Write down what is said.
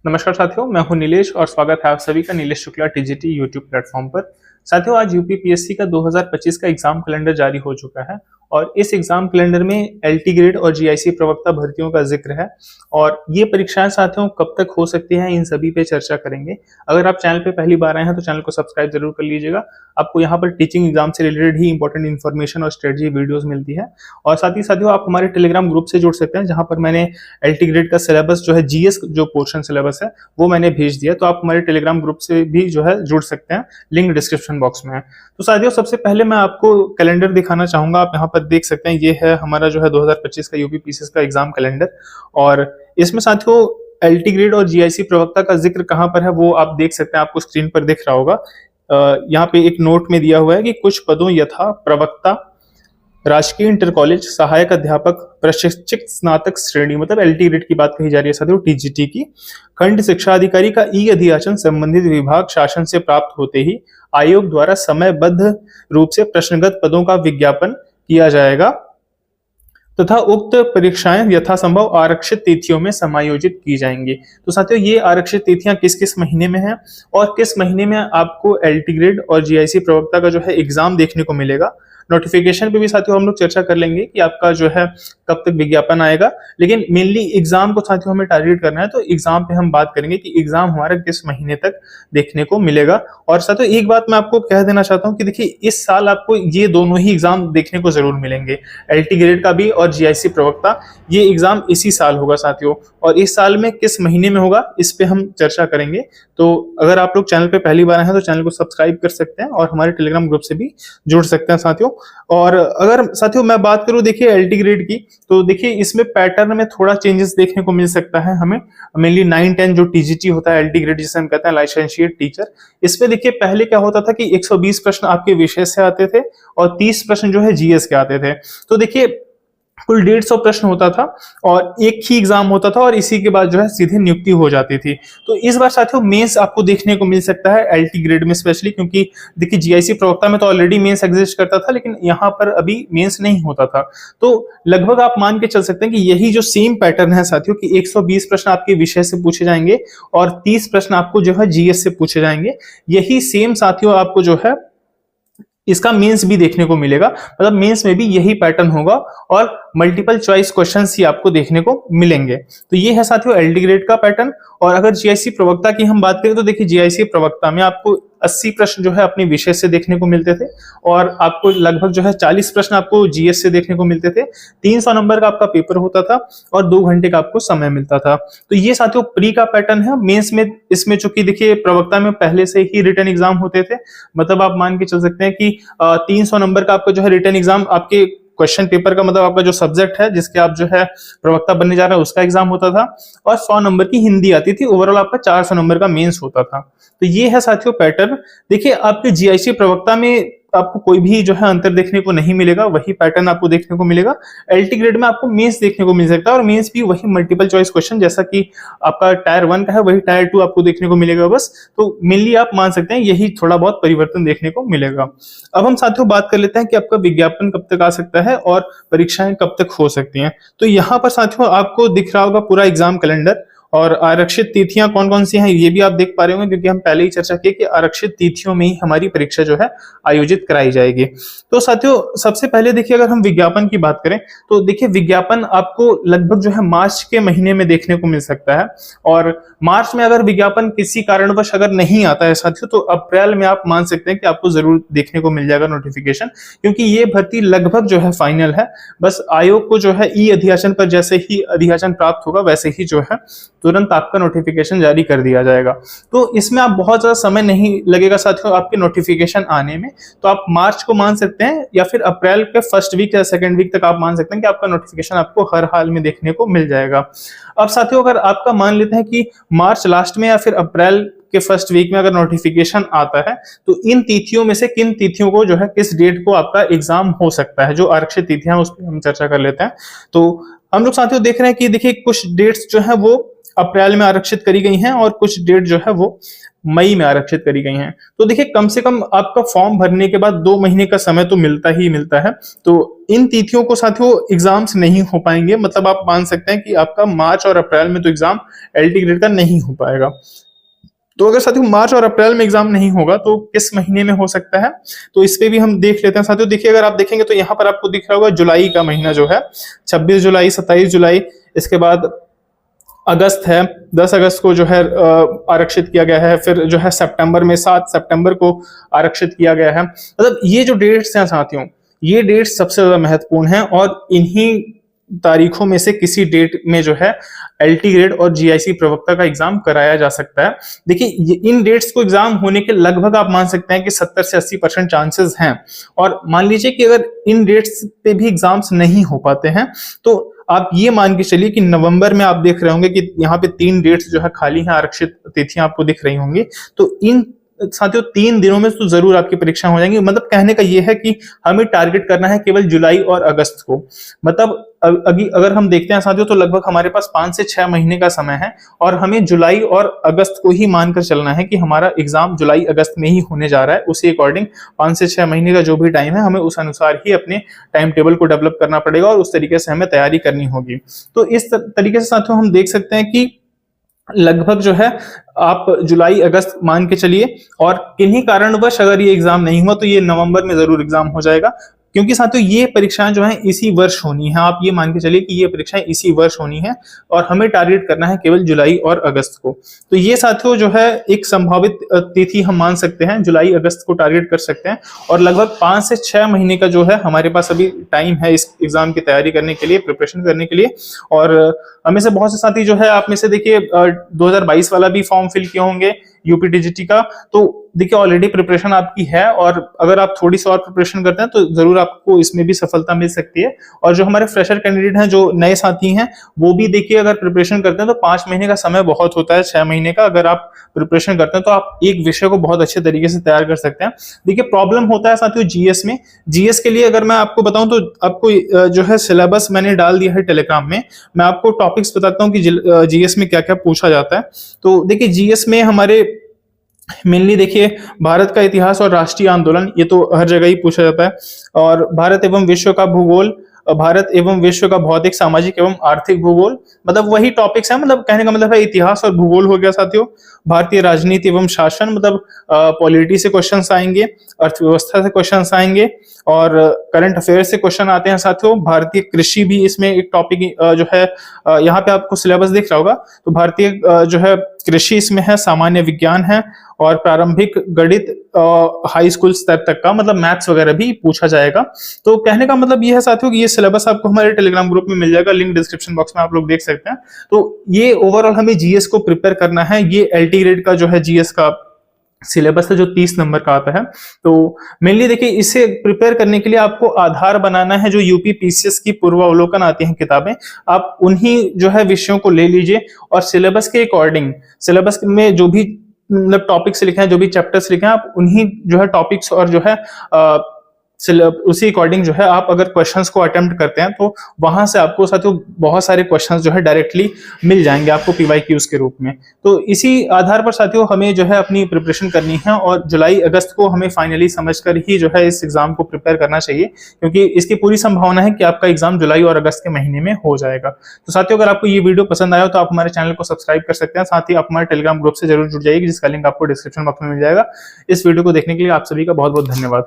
नमस्कार साथियों, मैं हूं नीलेश और स्वागत है आप सभी का Nilesh Shukla TGT YouTube platform पर। साथियों, आज यूपीपीएससी का 2025 का एग्जाम कैलेंडर जारी हो चुका है और इस एग्जाम कैलेंडर में एलटी ग्रेड और जीआईसी प्रवक्ता भर्तियों का जिक्र है और ये परीक्षाएं साथियों कब तक हो सकती हैं, इन सभी पे चर्चा करेंगे। अगर आप चैनल पे पहली बार आए हैं तो चैनल को सब्सक्राइब जरूर कर लीजिएगा। आपको यहाँ पर टीचिंग एग्जाम से रिलेटेड ही इंपॉर्टेंट इन्फॉर्मेशन और स्ट्रेटजी वीडियोस मिलती है। और साथ ही साथियों, आप हमारे टेलीग्राम ग्रुप से जुड़ सकते हैं, जहां पर मैंने एलटी ग्रेड का सिलेबस जो है, जीएस जो पोर्शन सिलेबस है वो मैंने भेज दिया, तो आप हमारे टेलीग्राम ग्रुप से भी जो है जुड़ सकते हैं। लिंक डिस्क्रिप्शन बॉक्स में है। तो साथियों, सबसे पहले मैं आपको कैलेंडर दिखाना चाहूंगा। आप यहाँ पर देख सकते हैं, ये है हमारा जो है 2025 का यूपीपीसीएस का एग्जाम कैलेंडर। और इसमें साथियों एलटी ग्रेड और जीआईसी प्रवक्ता का जिक्र कहाँ पर है वो आप देख सकते हैं, आपको स्क्रीन पर दिख रहा होगा। यहाँ पे एक नोट में दिया हुआ है कि कुछ पदों यथा प्रवक्ता, राजकीय इंटर कॉलेज, सहायक अध्यापक, प्रशिक्षक स्नातक श्रेणी, मतलब एलटी ग्रेड की बात कही जा रही है साथियों, टीजीटी की। खंड शिक्षा अधिकारी का ई अधियाचन संबंधित विभाग शासन से प्राप्त होते ही आयोग द्वारा समयबद्ध रूप से प्रश्नगत पदों का विज्ञापन किया जाएगा तथा उक्त परीक्षाएं यथासंभव आरक्षित तिथियों में समायोजित की जाएंगी। तो साथियों, ये आरक्षित तिथियां किस किस महीने में हैं और किस महीने में आपको एलटी ग्रेड और जीआईसी प्रवक्ता का जो है एग्जाम देखने को मिलेगा। नोटिफिकेशन पे भी साथियों हम लोग चर्चा कर लेंगे कि आपका जो है कब तक विज्ञापन आएगा, लेकिन मेनली एग्जाम को साथियों हमें टारगेट करना है, तो एग्जाम पे हम बात करेंगे कि एग्जाम हमारा किस महीने तक देखने को मिलेगा। और साथियों, एक बात मैं आपको कह देना चाहता हूँ कि देखिए, इस साल आपको ये दोनों ही एग्जाम देखने को जरूर मिलेंगे, एलटी ग्रेड का भी और जीआईसी प्रवक्ता। ये एग्जाम इसी साल होगा साथियों, और इस साल में किस महीने में होगा इस पे हम चर्चा करेंगे। तो अगर आप लोग चैनल पे पहली बार आए हैं तो चैनल को सब्सक्राइब कर सकते हैं और हमारे टेलीग्राम ग्रुप से भी जुड़ सकते हैं साथियों। और अगर साथियों मैं बात करूं देखिए एलटी ग्रेड की, तो देखिए इसमें पैटर्न में थोड़ा चेंजेस देखने को मिल सकता है हमें। मेनली 9-10 जो टीजीटी होता है, एलटी ग्रेड जिसे हम कहते हैं लाइसेंशिएट टीचर, इसमें देखिए पहले क्या होता था कि 120 प्रश्न आपके विषय से आते थे और 30 प्रश्न जो है जीएस के आते थे। तो देखिए कुल 150 प्रश्न होता था और एक ही एग्जाम होता था और इसी के बाद जो है सीधे नियुक्ति हो जाती थी। तो इस बार साथियों मेंस आपको देखने को मिल सकता है एलटी ग्रेड में स्पेशली, क्योंकि देखिए जीआईसी प्रवक्ता में तो ऑलरेडी मेंस एग्जिस्ट करता था, लेकिन यहाँ पर अभी मेंस नहीं होता था। तो लगभग आप मान के चल सकते हैं कि यही जो सेम पैटर्न है साथियों कि 120 प्रश्न आपके विषय से पूछे जाएंगे और 30 प्रश्न आपको जो है जीएस से पूछे जाएंगे। यही सेम साथियों आपको जो है इसका मेंस भी देखने को मिलेगा, मतलब मेंस में भी यही पैटर्न होगा और मल्टीपल चॉइस क्वेश्चंस ही आपको देखने को मिलेंगे। तो ये है साथियों एलटी ग्रेड का पैटर्न। और अगर जीआईसी प्रवक्ता की हम बात करें तो देखिए जीआईसी प्रवक्ता में आपको 80 प्रश्न जो है अपने विषय से देखने को मिलते थे और आपको लगभग जो है 40 प्रश्न आपको जीएस से देखने को मिलते थे। 300 नंबर का आपका पेपर होता था और 2 घंटे का आपको समय मिलता था। तो ये साथियों प्री का पैटर्न है। मेंस में इसमें चूंकि देखिए प्रवक्ता में पहले से ही रिटन एग्जाम होते थे, मतलब आप मान के चल सकते हैं कि 300 नंबर का आपका जो है रिटन एग्जाम आपके क्वेश्चन पेपर का, मतलब आपका जो सब्जेक्ट है जिसके आप जो है प्रवक्ता बनने जा रहे हैं उसका एग्जाम होता था और 100 नंबर की हिंदी आती थी। ओवरऑल आपका 400 नंबर का मेंस होता था। तो ये है साथियों पैटर्न। देखिए आपके जीआईसी प्रवक्ता में आपको कोई भी जो है अंतर देखने को नहीं मिलेगा, वही पैटर्न आपको देखने को मिलेगा। एलटी ग्रेड में आपको मेंस देखने को मिल सकता है और मेंस भी वही मल्टीपल चॉइस क्वेश्चन जैसा कि आपका टायर 1 का है, वही टायर 2 आपको देखने को मिलेगा बस। तो मेनली आप मान सकते हैं यही थोड़ा बहुत परिवर्तन देखने को मिलेगा। अब हम साथियों बात कर लेते हैं कि आपका विज्ञापन कब तक आ सकता है और परीक्षाएं कब तक हो सकती हैं। तो यहाँ पर साथियों आपको दिख रहा होगा पूरा एग्जाम कैलेंडर और आरक्षित तिथियां कौन कौन सी हैं ये भी आप देख पा रहे होंगे, क्योंकि हम पहले ही चर्चा की कि आरक्षित तिथियों में ही हमारी परीक्षा जो है आयोजित कराई जाएगी। तो साथियों सबसे पहले देखिए अगर हम विज्ञापन की बात करें तो देखिए विज्ञापन आपको लगभग जो है मार्च के महीने में देखने को मिल सकता है। और मार्च में अगर विज्ञापन किसी कारणवश अगर नहीं आता है साथियों, तो अप्रैल में आप मान सकते हैं कि आपको जरूर देखने को मिल जाएगा नोटिफिकेशन, क्योंकि ये भर्ती लगभग जो है फाइनल है। बस आयोग को जो है ई अधियाचन पर जैसे ही अधियाचन प्राप्त होगा वैसे ही जो है तुरंत आपका नोटिफिकेशन जारी कर दिया जाएगा। तो इसमें आप बहुत ज्यादा समय नहीं लगेगा साथियों आपके नोटिफिकेशन आने में। तो आप मार्च को मान सकते हैं या फिर अप्रैल के फर्स्ट वीक या सेकंड वीक तक आप मान सकते हैं कि आपका नोटिफिकेशन आपको हर हाल में देखने को मिल जाएगा। अब साथियों अगर आपका मान लेते हैं कि मार्च लास्ट में या फिर अप्रैल के फर्स्ट वीक में अगर नोटिफिकेशन आता है, तो इन तिथियों में से किन तिथियों को जो है किस डेट को आपका एग्जाम हो सकता है, जो आरक्षित तिथियां उस पर हम चर्चा कर लेते हैं। तो हम लोग साथियों देख रहे हैं कि देखिए कुछ डेट्स जो है वो अप्रैल में आरक्षित करी गई हैं और कुछ डेट जो है वो मई में आरक्षित करी गई हैं। तो देखिए कम से कम आपका फॉर्म भरने के बाद 2 महीने का समय तो मिलता ही मिलता है। तो इन तिथियों को साथियों एग्जाम्स नहीं हो पाएंगे, मतलब आप मान सकते हैं कि आपका मार्च और अप्रैल में तो एग्जाम एलटी ग्रेड का नहीं हो पाएगा। तो अगर साथियों मार्च और अप्रैल में एग्जाम नहीं होगा तो किस महीने में हो सकता है, तो इस पे भी हम देख लेते हैं साथियों। देखिए अगर आप देखेंगे तो यहाँ पर आपको दिख रहा होगा जुलाई का महीना जो है 26 जुलाई, 27 जुलाई, इसके बाद अगस्त है, 10 अगस्त को जो है आरक्षित किया गया है, फिर जो है सितंबर में 7 सितंबर को आरक्षित किया गया है। मतलब ये जो डेट्स हैं साथियों, ये डेट्स सबसे ज्यादा महत्वपूर्ण हैं और इन्हीं तारीखों में से किसी डेट में जो है एलटी ग्रेड और जीआईसी प्रवक्ता का एग्जाम कराया जा सकता है। देखिए इन डेट्स को एग्जाम होने के लगभग आप मान सकते हैं कि 70 से 80% चांसेस हैं। और मान लीजिए कि अगर इन डेट्स पे भी एग्जाम्स नहीं हो पाते हैं तो आप ये मान के चलिए कि नवंबर में आप देख रहे होंगे कि यहाँ पे 3 डेट्स जो है खाली हैं, आरक्षित तिथियां आपको दिख रही होंगी। तो इन साथियों 3 दिनों में तो जरूर आपकी परीक्षा हो जाएंगी। मतलब कहने का ये है कि हमें टारगेट करना है केवल जुलाई और अगस्त को। मतलब अगर हम देखते हैं साथियों तो लगभग हमारे पास 5 से 6 महीने का समय है और हमें जुलाई और अगस्त को ही मानकर चलना है कि हमारा एग्जाम जुलाई अगस्त में ही होने जा रहा है। उसी अकॉर्डिंग 5 से 6 महीने का जो भी टाइम है हमें उस अनुसार ही अपने टाइम टेबल को डेवलप करना पड़ेगा और उस तरीके से हमें तैयारी करनी होगी। तो इस तरीके से साथियों हम देख सकते हैं कि लगभग जो है आप जुलाई अगस्त मान के चलिए, और किन्हीं कारणवश अगर ये एग्जाम नहीं हुआ तो ये नवंबर में जरूर एग्जाम हो जाएगा, क्योंकि साथियों ये परीक्षाएं जो हैं इसी वर्ष होनी है। आप ये मान के चलिए कि ये परीक्षाएं इसी वर्ष होनी है और हमें टारगेट करना है केवल जुलाई और अगस्त को। तो ये साथियों जो है एक संभावित तिथि हम मान सकते हैं, जुलाई अगस्त को टारगेट कर सकते हैं। और लगभग 5 से 6 महीने का जो है हमारे पास अभी टाइम है इस एग्जाम की तैयारी करने के लिए, प्रिपरेशन करने के लिए। और हमें से बहुत से साथी जो है आप में से देखिए 2022 वाला भी फॉर्म फिल किए होंगे यूपीटीजीटी का। तो देखिए ऑलरेडी प्रिपरेशन आपकी है और अगर आप थोड़ी सी और प्रिपरेशन करते हैं तो जरूर आपको इसमें भी सफलता मिल सकती है। और जो हमारे फ्रेशर कैंडिडेट हैं, जो नए साथी हैं, वो भी देखिए अगर प्रिपरेशन करते हैं तो 5 महीने का समय बहुत होता है। 6 महीने का अगर आप प्रिपरेशन करते हैं तो आप एक विषय को बहुत अच्छे तरीके से तैयार कर सकते हैं। देखिए प्रॉब्लम होता है साथियों जीएस में। जीएस के लिए अगर मैं आपको बताऊं तो आपको जो है सिलेबस मैंने डाल दिया है टेलीग्राम में। मैं आपको टॉपिक्स बताता हूं कि जीएस में क्या क्या पूछा जाता है। तो देखिए जीएस में हमारे मेनली देखिए भारत का इतिहास और राष्ट्रीय आंदोलन, ये तो हर जगह ही पूछा जाता है। और भारत एवं विश्व का भूगोल, भारत एवं विश्व का भौतिक, सामाजिक एवं आर्थिक भूगोल, मतलब वही टॉपिक्स हैं। मतलब कहने का मतलब है इतिहास और भूगोल हो गया साथियों। भारतीय राजनीति एवं शासन, मतलब पॉलिटी से क्वेश्चंस आएंगे, अर्थव्यवस्था से क्वेश्चंस आएंगे और करंट अफेयर से क्वेश्चन आते हैं साथियों। भारतीय कृषि भी इसमें एक टॉपिक जो है, यहाँ पे आपको सिलेबस दिख रहा होगा। तो भारतीय जो है कृषि इसमें है, सामान्य विज्ञान है और प्रारंभिक गणित हाई स्कूल स्तर तक का, मतलब मैथ्स वगैरह भी पूछा जाएगा। तो कहने का मतलब ये है साथियों कि ये सिलेबस आपको हमारे टेलीग्राम ग्रुप में मिल जाएगा, लिंक डिस्क्रिप्शन बॉक्स में आप लोग देख सकते हैं। तो ये ओवरऑल हमें जीएस को प्रिपेयर करना है। ये एलटी ग्रेड का जो है जीएस का सिलेबस है जो 30 नंबर का आता है। तो मेनली देखिए इसे प्रिपेयर करने के लिए आपको आधार बनाना है। जो यूपी पीसीएस की पूर्वावलोकन आती हैं किताबें, आप उन्हीं जो है विषयों को ले लीजिए और सिलेबस के अकॉर्डिंग, सिलेबस में जो भी मतलब टॉपिक्स लिखे हैं, जो भी चैप्टर्स लिखे हैं, आप उन्हीं जो है टॉपिक्स और जो है उसी अकॉर्डिंग जो है आप अगर क्वेश्चंस को अटेम्प्ट करते हैं तो वहां से आपको साथियों बहुत सारे क्वेश्चंस जो है डायरेक्टली मिल जाएंगे आपको पीवाईक्यूज के रूप में। तो इसी आधार पर साथियों हमें जो है अपनी प्रिपरेशन करनी है और जुलाई अगस्त को हमें फाइनली समझकर ही जो है इस एग्जाम को प्रिपेयर करना चाहिए, क्योंकि इसकी पूरी संभावना है कि आपका एग्जाम जुलाई और अगस्त के महीने में हो जाएगा। तो साथियों अगर आपको ये वीडियो पसंद आया तो आप हमारे चैनल को सब्सक्राइब कर सकते हैं, साथ ही आप हमारे टेलीग्राम ग्रुप से जरूर जुड़ जाइए जिसका लिंक आपको डिस्क्रिप्शन बॉक्स में मिल जाएगा। इस वीडियो को देखने के लिए आप सभी का बहुत बहुत धन्यवाद।